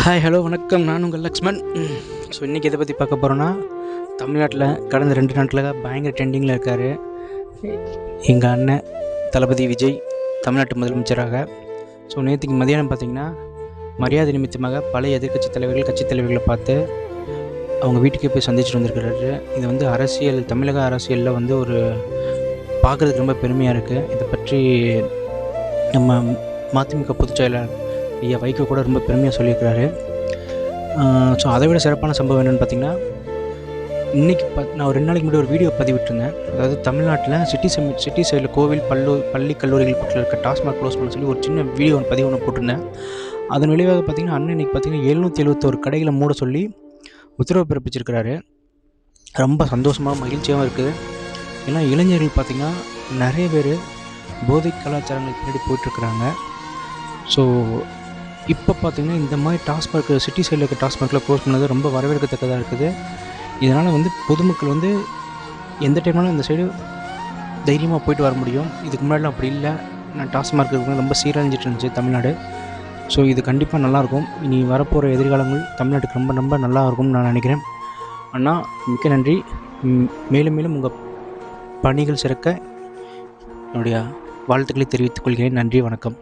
Hi hello வணக்கம். நான் உங்கள் லக்ஷ்மன். ஸோ இன்றைக்கி எதை பற்றி பார்க்க போகிறோன்னா, தமிழ்நாட்டில் கடந்த 2 நாட்களாக பயங்கர ட்ரெண்டிங்கில் இருக்கார் எங்கள் அண்ணன் தளபதி விஜய், தமிழ்நாட்டு முதலமைச்சராக. ஸோ நேற்றுக்கு மதியானம் பார்த்திங்கன்னா, மரியாதை நிமித்தமாக பழைய எதிர்க்கட்சி தலைவர்கள், கட்சித் தலைவர்களை பார்த்து அவங்க வீட்டுக்கே போய் சந்திச்சுட்டு வந்திருக்கிறாரு. இது வந்து தமிழக அரசியலில் வந்து ஒரு பார்க்குறதுக்கு ரொம்ப பெருமையாக இருக்குது. இதை பற்றி நம்ம மதிமுக பொதுச் செயலாளர் ஐயா வைகோ கூட ரொம்ப பெருமையாக சொல்லியிருக்கிறாரு. ஸோ அதை விட சிறப்பான சம்பவம் என்னென்னு பார்த்திங்கன்னா, இன்றைக்கி நான் ஒரு 2 நாளைக்கு முன்னாடி ஒரு வீடியோ பதிவிட்டிருந்தேன். அதாவது தமிழ்நாட்டில் சிட்டி சைடில் கோவில், பள்ளி கல்லூரிகள் பக்கத்தில் இருக்க டாஸ்மாக் க்ளோஸ் பண்ண சொல்லி ஒரு சின்ன பதிவு ஒன்று போட்டிருந்தேன். அதன் விளைவாக பார்த்திங்கன்னா, அண்ணன் இன்றைக்கி பார்த்திங்கன்னா 771 கடைகளை மூட சொல்லி உத்தரவு பிறப்பிச்சிருக்கிறாரு. ரொம்ப சந்தோஷமாக மகிழ்ச்சியாகவும் இருக்குது. ஏன்னா இளைஞர்கள் பார்த்திங்கன்னா நிறைய பேர் போதை கலாச்சாரங்களுக்கு பின்னாடி போயிட்டுருக்குறாங்க. ஸோ இப்போ பார்த்திங்கன்னா இந்த மாதிரி சிட்டி சைடில் இருக்க டாஸ்மாகில் க்ளோஸ் பண்ணது ரொம்ப வரவேற்கத்தக்கதாக இருக்குது. இதனால் வந்து பொதுமக்கள் வந்து எந்த டைம்னாலும் இந்த சைடு தைரியமாக போயிட்டு வர முடியும். இதுக்கு முன்னாடிலாம் அப்படி இல்லை. டாஸ்மாக் ரொம்ப சீரழிஞ்சிட்டு இருந்துச்சு தமிழ்நாடு. ஸோ இது கண்டிப்பாக நல்லாயிருக்கும். இனி வரப்போகிற எதிர்காலங்கள் தமிழ்நாட்டுக்கு ரொம்ப ரொம்ப நல்லா இருக்கும்னு நான் நினைக்கிறேன். அண்ணா மிக்க நன்றி. மேலும் மேலும் உங்கள் பணிகள் சிறக்க என்னுடைய வாழ்த்துக்களை தெரிவித்துக் கொள்கிறேன். நன்றி, வணக்கம்.